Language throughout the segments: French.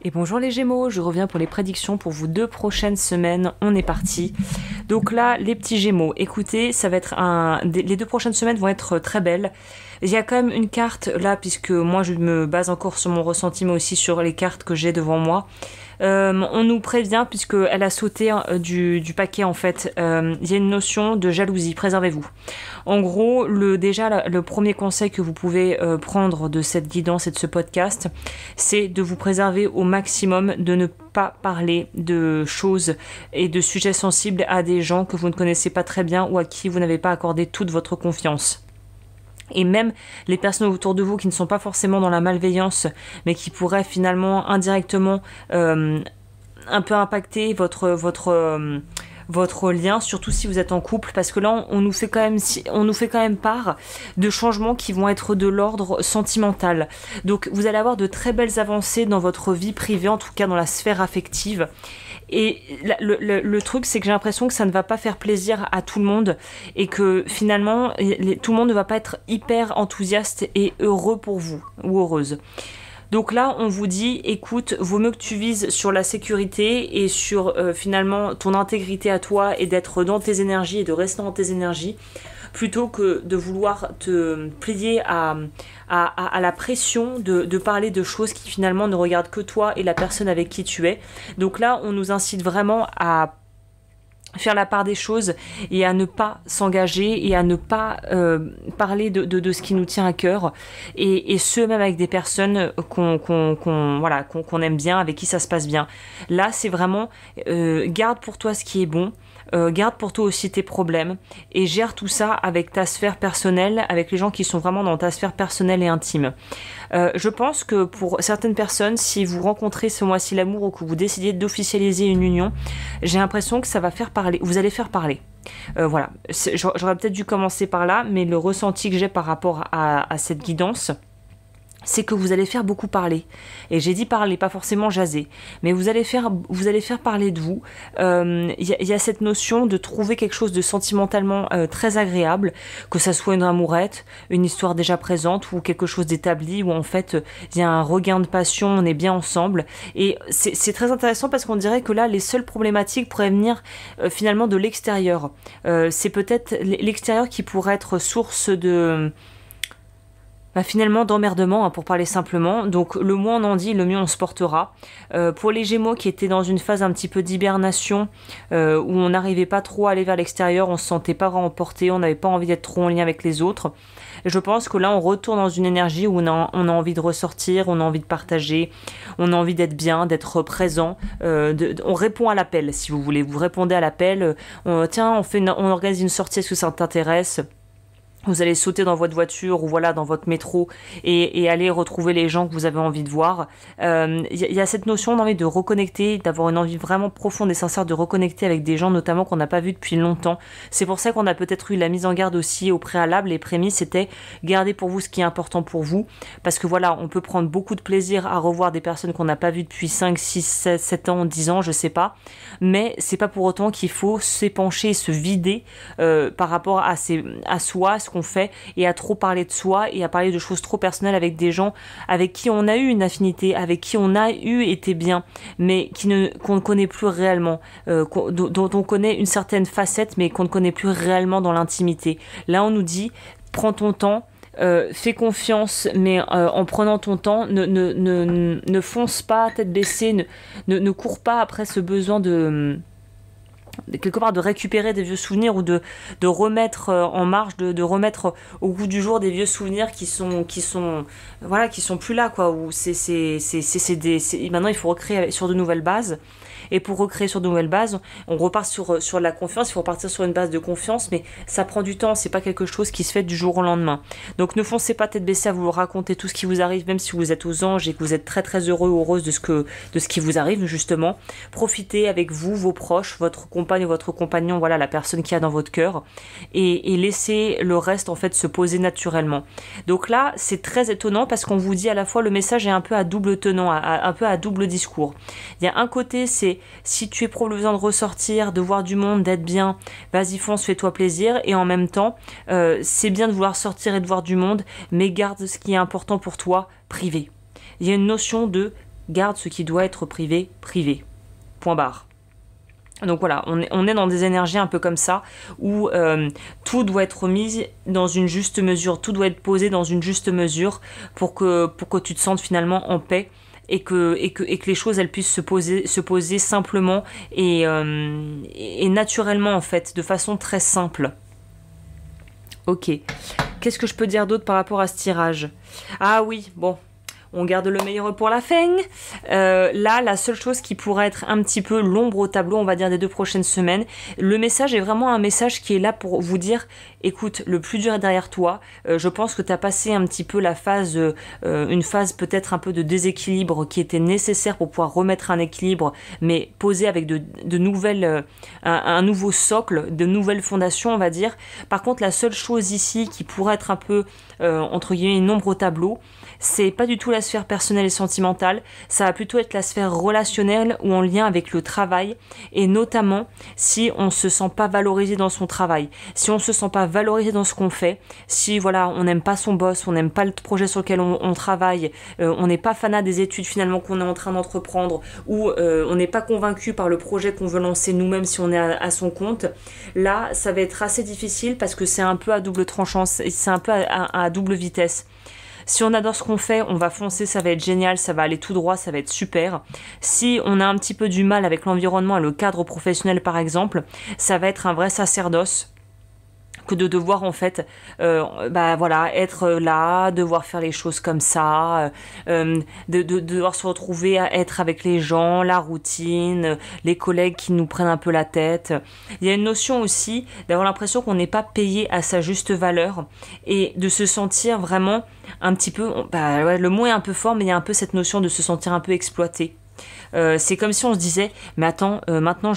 Et bonjour les Gémeaux, je reviens pour les prédictions pour vous 2 prochaines semaines, on est parti. Donc là, les petits Gémeaux, écoutez, ça va être les 2 prochaines semaines vont être très belles. Il y a quand même une carte là, puisque moi je me base encore sur mon ressenti, mais aussi sur les cartes que j'ai devant moi. On nous prévient, puisqu'elle a sauté du paquet en fait, il y a une notion de jalousie, préservez-vous. En gros, le premier conseil que vous pouvez prendre de cette guidance et de ce podcast, c'est de vous préserver au maximum, de ne pas parler de choses et de sujets sensibles à des gens que vous ne connaissez pas très bien ou à qui vous n'avez pas accordé toute votre confiance. Et même les personnes autour de vous qui ne sont pas forcément dans la malveillance, mais qui pourraient finalement indirectement un peu impacter votre lien, surtout si vous êtes en couple, parce que là on nous fait quand même part de changements qui vont être de l'ordre sentimental. Donc vous allez avoir de très belles avancées dans votre vie privée, en tout cas dans la sphère affective. Et le truc, c'est que j'ai l'impression que ça ne va pas faire plaisir à tout le monde et que finalement tout le monde ne va pas être hyper enthousiaste et heureux pour vous ou heureuse. Donc là, on vous dit, écoute, vaut mieux que tu vises sur la sécurité et sur finalement ton intégrité à toi et d'être dans tes énergies et de rester dans tes énergies, plutôt que de vouloir te plier à la pression de parler de choses qui finalement ne regardent que toi et la personne avec qui tu es. Donc là, on nous incite vraiment à faire la part des choses et à ne pas s'engager et à ne pas parler de ce qui nous tient à cœur et ce même avec des personnes qu'on aime bien, avec qui ça se passe bien. Là, c'est vraiment garde pour toi ce qui est bon. Garde pour toi aussi tes problèmes et gère tout ça avec ta sphère personnelle, avec les gens qui sont vraiment dans ta sphère personnelle et intime. Je pense que pour certaines personnes, si vous rencontrez ce mois-ci l'amour ou que vous décidez d'officialiser une union, j'ai l'impression que ça va faire parler, vous allez faire parler. Voilà, j'aurais peut-être dû commencer par là, mais le ressenti que j'ai par rapport à cette guidance, c'est que vous allez faire beaucoup parler. Et j'ai dit parler, pas forcément jaser. Mais vous allez faire parler de vous. Y a cette notion de trouver quelque chose de sentimentalement très agréable, que ça soit une amourette, une histoire déjà présente ou quelque chose d'établi où en fait il y a un regain de passion, on est bien ensemble. Et c'est très intéressant parce qu'on dirait que là, les seules problématiques pourraient venir finalement de l'extérieur. C'est peut-être l'extérieur qui pourrait être source de... finalement d'emmerdement, pour parler simplement. Donc le moins on en dit, le mieux on se portera. Pour les Gémeaux qui étaient dans une phase un petit peu d'hibernation, où on n'arrivait pas trop à aller vers l'extérieur, on se sentait pas emporté, on n'avait pas envie d'être trop en lien avec les autres. Et je pense que là on retourne dans une énergie où on a envie de ressortir, on a envie de partager, on a envie d'être bien, d'être présent. On répond à l'appel, si vous voulez. Vous répondez à l'appel. Tiens, on organise une sortie, est-ce que ça t'intéresse ? Vous allez sauter dans votre voiture ou voilà dans votre métro et aller retrouver les gens que vous avez envie de voir. Y a cette notion d'envie de reconnecter, d'avoir une envie vraiment profonde et sincère de reconnecter avec des gens notamment qu'on n'a pas vus depuis longtemps. C'est pour ça qu'on a peut-être eu la mise en garde aussi au préalable. Les prémices c'était gardez pour vous ce qui est important pour vous, parce que voilà, on peut prendre beaucoup de plaisir à revoir des personnes qu'on n'a pas vues depuis 5, 6, 7 ans, 10 ans, je sais pas. Mais c'est pas pour autant qu'il faut s'épancher, se vider par rapport à soi, à ce qu'on fait, et à trop parler de soi et à parler de choses trop personnelles avec des gens avec qui on a eu une affinité, avec qui on a eu été bien, mais qu'on ne connaît plus réellement, dont on connaît une certaine facette, mais qu'on ne connaît plus réellement dans l'intimité. Là, on nous dit, prends ton temps, fais confiance, mais en prenant ton temps, ne fonce pas tête baissée, ne cours pas après ce besoin de quelque part de récupérer des vieux souvenirs ou de remettre en marche, de remettre au goût du jour des vieux souvenirs qui sont plus là, quoi, où maintenant il faut recréer sur de nouvelles bases. Et pour recréer sur de nouvelles bases, on repart sur la confiance, il faut repartir sur une base de confiance, mais ça prend du temps, c'est pas quelque chose qui se fait du jour au lendemain. Donc ne foncez pas tête baissée à vous raconter tout ce qui vous arrive, même si vous êtes aux anges et que vous êtes très très heureux ou heureuse de ce qui vous arrive justement. Profitez avec vous, vos proches, votre compagne ou votre compagnon, voilà la personne qui a dans votre cœur, et laissez le reste en fait se poser naturellement. Donc là, c'est très étonnant parce qu'on vous dit à la fois le message est un peu à double tenant, un peu à double discours. Il y a un côté, c'est si tu éprouves le besoin de ressortir, de voir du monde, d'être bien, vas-y fonce, fais-toi plaisir. Et en même temps, c'est bien de vouloir sortir et de voir du monde, mais garde ce qui est important pour toi privé. Il y a une notion de garde ce qui doit être privé, privé. Point barre. Donc voilà, on est dans des énergies un peu comme ça, où tout doit être mis dans une juste mesure, tout doit être posé dans une juste mesure pour que tu te sentes finalement en paix et que les choses elles puissent se poser simplement et naturellement en fait, de façon très simple. Ok, qu'est-ce que je peux dire d'autre par rapport à ce tirage? Ah oui, bon... On garde le meilleur pour la fin. Là, la seule chose qui pourrait être un petit peu l'ombre au tableau, on va dire, des 2 prochaines semaines, le message est vraiment un message qui est là pour vous dire, écoute, le plus dur est derrière toi. Je pense que tu as passé un petit peu la phase, une phase peut-être un peu de déséquilibre qui était nécessaire pour pouvoir remettre un équilibre, mais posé avec de nouvelles, un nouveau socle, de nouvelles fondations, on va dire. Par contre, la seule chose ici qui pourrait être un peu, entre guillemets, une ombre au tableau, c'est pas du tout la sphère personnelle et sentimentale, ça va plutôt être la sphère relationnelle ou en lien avec le travail, et notamment si on se sent pas valorisé dans son travail, si on se sent pas valorisé dans ce qu'on fait, si voilà, on n'aime pas son boss, on n'aime pas le projet sur lequel on travaille, on n'est pas fanat des études finalement qu'on est en train d'entreprendre, ou on n'est pas convaincu par le projet qu'on veut lancer nous-mêmes si on est à son compte, là ça va être assez difficile parce que c'est un peu à double tranchant, c'est un peu à double vitesse. Si on adore ce qu'on fait, on va foncer, ça va être génial, ça va aller tout droit, ça va être super. Si on a un petit peu du mal avec l'environnement et le cadre professionnel par exemple, ça va être un vrai sacerdoce que de devoir en fait voilà, être là, devoir faire les choses comme ça, de devoir se retrouver à être avec les gens, la routine, les collègues qui nous prennent un peu la tête. Il y a une notion aussi d'avoir l'impression qu'on n'est pas payé à sa juste valeur et de se sentir vraiment un petit peu, ouais, le mot est un peu fort, mais il y a un peu cette notion de se sentir un peu exploité. C'est comme si on se disait, mais attends, maintenant,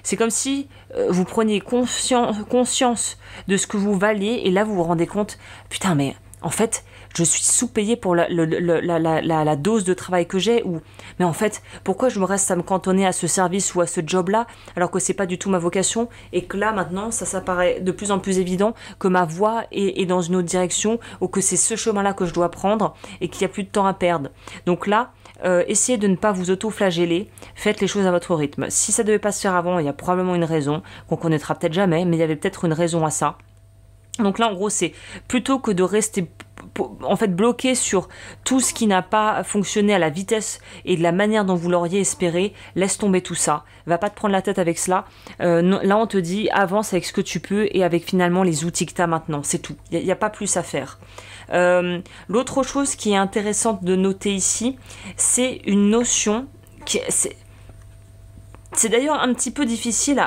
c'est comme si vous preniez conscience de ce que vous valiez, et là vous vous rendez compte, putain, mais en fait, je suis sous-payé pour la dose de travail que j'ai, ou mais en fait, pourquoi je me reste à me cantonner à ce service ou à ce job-là, alors que c'est pas du tout ma vocation, et que là maintenant, ça paraît de plus en plus évident que ma voie est dans une autre direction, ou que c'est ce chemin-là que je dois prendre, et qu'il n'y a plus de temps à perdre. Donc là, essayez de ne pas vous auto-flageller, faites les choses à votre rythme. Si ça devait pas se faire avant, il y a probablement une raison, qu'on connaîtra peut-être jamais, mais il y avait peut-être une raison à ça. Donc là, en gros, c'est plutôt que de rester en fait bloqué sur tout ce qui n'a pas fonctionné à la vitesse et de la manière dont vous l'auriez espéré, laisse tomber tout ça. Va pas te prendre la tête avec cela. Là, on te dit, avance avec ce que tu peux et avec finalement les outils que tu as maintenant. C'est tout. Il n'y a pas plus à faire. L'autre chose qui est intéressante de noter ici, c'est une notion qui c'est d'ailleurs un petit peu difficile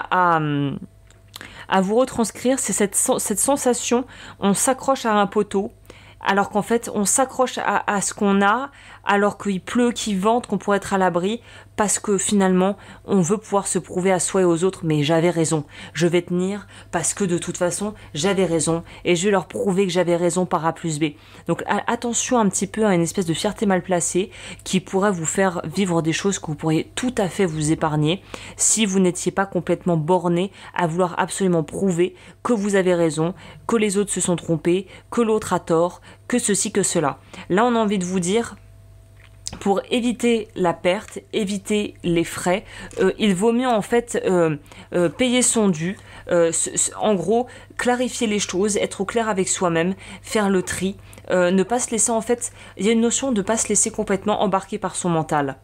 à vous retranscrire, c'est cette sensation, on s'accroche à un poteau, alors qu'en fait on s'accroche à ce qu'on a, alors qu'il pleut, qu'il vente, qu'on pourrait être à l'abri, parce que finalement on veut pouvoir se prouver à soi et aux autres, mais j'avais raison, je vais tenir parce que de toute façon j'avais raison, et je vais leur prouver que j'avais raison par A plus B. Donc attention un petit peu à une espèce de fierté mal placée qui pourrait vous faire vivre des choses que vous pourriez tout à fait vous épargner si vous n'étiez pas complètement borné à vouloir absolument prouver que vous avez raison, que les autres se sont trompés, que l'autre a tort, que ceci, que cela. Là on a envie de vous dire, pour éviter la perte, éviter les frais, il vaut mieux en fait payer son dû, en gros clarifier les choses, être au clair avec soi-même, faire le tri, ne pas se laisser en fait, il y a une notion de ne pas se laisser complètement embarquer par son mental.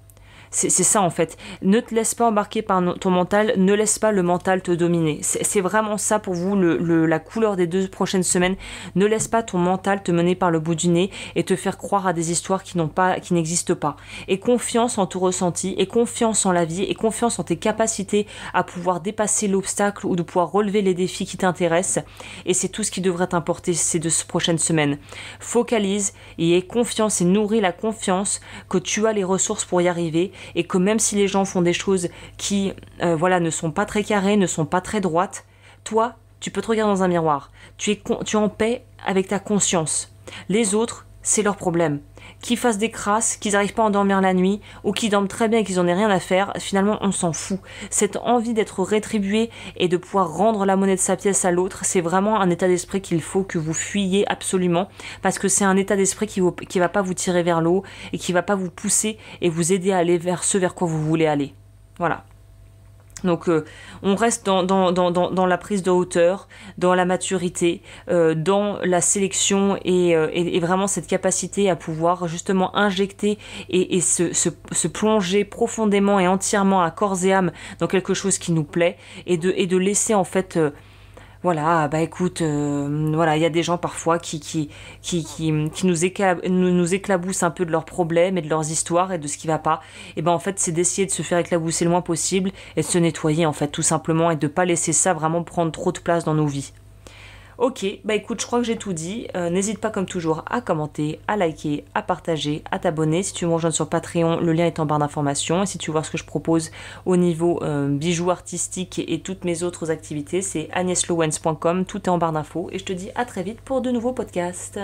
C'est ça en fait. Ne te laisse pas embarquer par ton mental, ne laisse pas le mental te dominer. C'est vraiment ça pour vous la couleur des 2 prochaines semaines. Ne laisse pas ton mental te mener par le bout du nez et te faire croire à des histoires qui n'existent pas. Et confiance en ton ressenti, et confiance en la vie, et confiance en tes capacités à pouvoir dépasser l'obstacle ou de pouvoir relever les défis qui t'intéressent. Et c'est tout ce qui devrait t'importer ces 2 prochaines semaines. Focalise et aie confiance et nourris la confiance que tu as les ressources pour y arriver. Et que même si les gens font des choses qui ne sont pas très carrées, ne sont pas très droites, toi, tu peux te regarder dans un miroir. Tu es en paix avec ta conscience. Les autres, c'est leur problème. Qu'ils fassent des crasses, qu'ils n'arrivent pas à endormir la nuit, ou qu'ils dorment très bien et qu'ils n'en aient rien à faire, finalement on s'en fout. Cette envie d'être rétribué et de pouvoir rendre la monnaie de sa pièce à l'autre, c'est vraiment un état d'esprit qu'il faut que vous fuyiez absolument, parce que c'est un état d'esprit qui va pas vous tirer vers l'eau et qui va pas vous pousser et vous aider à aller vers ce vers quoi vous voulez aller. Voilà. Donc on reste dans la prise de hauteur, dans la maturité, dans la sélection et vraiment cette capacité à pouvoir justement injecter et se plonger profondément et entièrement à corps et âme dans quelque chose qui nous plaît et de laisser en fait... voilà, bah écoute, voilà, il y a des gens parfois qui nous éclaboussent un peu de leurs problèmes et de leurs histoires et de ce qui va pas. Et ben en fait, c'est d'essayer de se faire éclabousser le moins possible et de se nettoyer en fait, tout simplement, et de pas laisser ça vraiment prendre trop de place dans nos vies. Ok, bah écoute, je crois que j'ai tout dit. N'hésite pas comme toujours à commenter, à liker, à partager, à t'abonner. Si tu me rejoins sur Patreon, le lien est en barre d'informations. Et si tu veux voir ce que je propose au niveau bijoux artistiques et toutes mes autres activités, c'est agneslowens.com. Tout est en barre d'infos. Et je te dis à très vite pour de nouveaux podcasts.